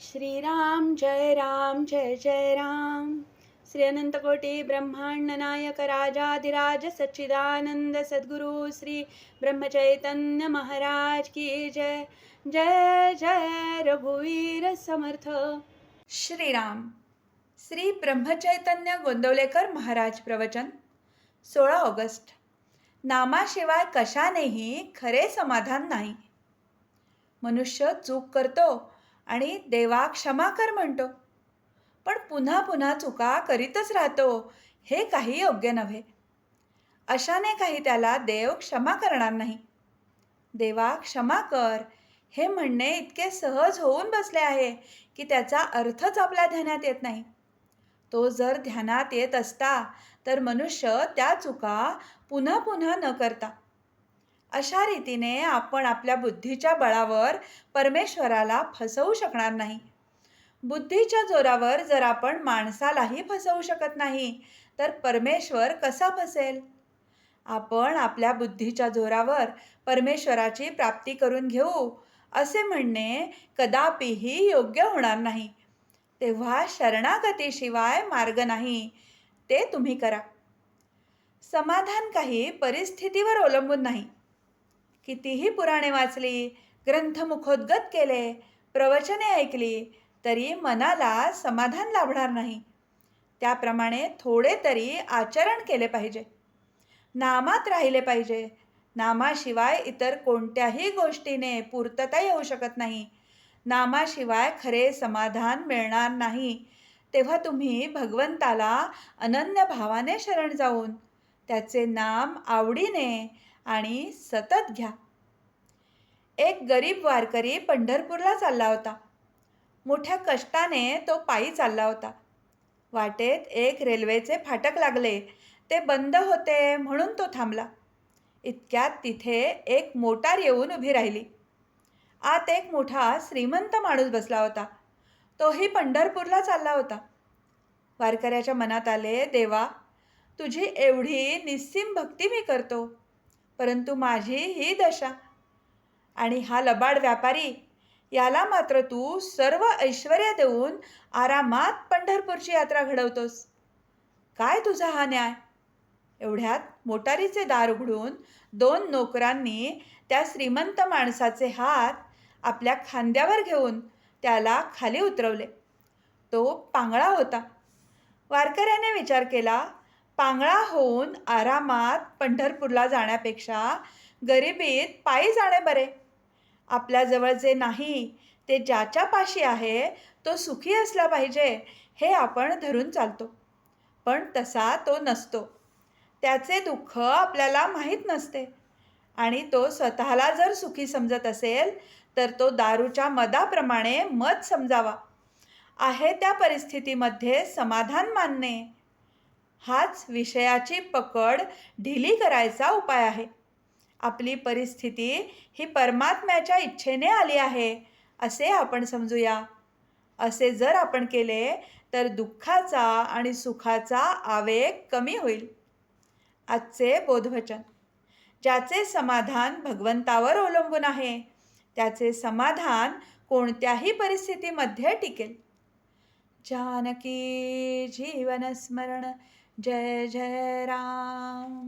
श्रीराम जय जय राम। श्री अनंतकोटी ब्रह्मांड नायक राजाधिराज सच्चिदानंद सद्गुरु श्री ब्रह्मचैतन्य महाराज की जय। जय जय रघुवीर समर्थ। श्रीराम। श्री ब्रह्मचैतन्य गोंदवलेकर महाराज प्रवचन 16 ऑगस्ट। नामाशिवाय कशानेही खरे समाधान नाही। मनुष्य चूक करतो आणि देवा क्षमा कर म्हणतो, पण पुन्हा पुन्हा चुका करीतच राहतो, हे काही योग्य नव्हे. अशाने काही त्याला देव क्षमा करणार नाही. देवा क्षमा कर हे म्हणणे इतके सहज होऊन बसले आहे की त्याचा अर्थच आपल्या ध्यानात येत नाही. तो जर ध्यानात येत असता तर मनुष्य त्या चुका पुन्हा पुन्हा न करता अशा रीतीने आपण आपल्या बुद्धीच्या बळावर परमेश्वराला फसवू शकणार नाही. बुद्धीच्या जोरावर जर आपण माणसालाही फसवू शकत नाही तर परमेश्वर कसा फसेल? आपण आपल्या बुद्धीच्या जोरावर परमेश्वराची प्राप्ती करून घेऊ असे म्हणणे कदापिही योग्य होणार नाही. तेव्हा शरणागतीशिवाय मार्ग नाही, ते तुम्ही करा. समाधान काही परिस्थितीवर अवलंबून नाही. कितीही पुराणे वाचली, ग्रंथ मुखोद्गत केले, प्रवचने ऐकली तरी मनाला समाधान लाभणार नाही. त्याप्रमाणे थोडे तरी आचरण केले पाहिजे. नामात राहिले पाहिजे. नामाशिवाय इतर कोणत्याही गोष्टीने पूर्तता येऊ शकत नाही. नामाशिवाय खरे समाधान मिळणार नाही. तेव्हा तुम्ही भगवंताला अनन्य भावाने शरण जाऊन त्याचे नाम आवडीने आणि सतत घ्या. एक गरीब वारकरी पंढरपूरला चालला होता. मोठ्या कष्टाने तो पायी चालला होता. वाटेत एक रेल्वेचे फाटक लागले. ते बंद होते म्हणून तो थांबला. इतक्यात तिथे एक मोटार येऊन उभी राहिली. आत एक मोठा श्रीमंत माणूस बसला होता. तोही पंढरपूरला चालला होता. वारकऱ्याच्या मनात आले, देवा, तुझी एवढी निस्सीम भक्ती मी करतो, परंतु माझी ही दशा आणि हा लबाड व्यापारी, याला मात्र तू सर्व ऐश्वर्य देऊन आरामात पंढरपूरची यात्रा घडवतोस. काय तुझा हा न्याय? एवढ्यात मोटारीचे दार उघडून 2 नोकरांनी त्या श्रीमंत माणसाचे हात आपल्या खांद्यावर घेऊन त्याला खाली उतरवले. तो पांगळा होता. वारकऱ्याने विचार केला, पांगळा होऊन आरामात पंढरपूरला जाण्यापेक्षा गरिबीत पायी जाणे बरे. आपल्याजवळ जे नाही ते ज्याच्या पाशी आहे तो सुखी असला पाहिजे हे आपण धरून चालतो, पण तसा तो नसतो. त्याचे दुःख आपल्याला माहीत नसते आणि तो स्वतःला जर सुखी समजत असेल तर तो दारूच्या मदाप्रमाणे मद समजावा. आहे त्या परिस्थितीमध्ये समाधान मानणे हाच विषयाची पकड ढिली करायचा उपाय आहे. आपली परिस्थिती ही परमात्म्याच्या इच्छेने आली आहे असे आपण समजूया. असे जर आपण केले तर दुःखाचा आणि सुखाचा आवेग कमी होईल. आजचे बोधवचन. ज्याचे समाधान भगवंतावर अवलंबून आहे त्याचे समाधान कोणत्याही परिस्थितीमध्ये टिकेल. जानकी जीवन स्मरण. जय जय राम.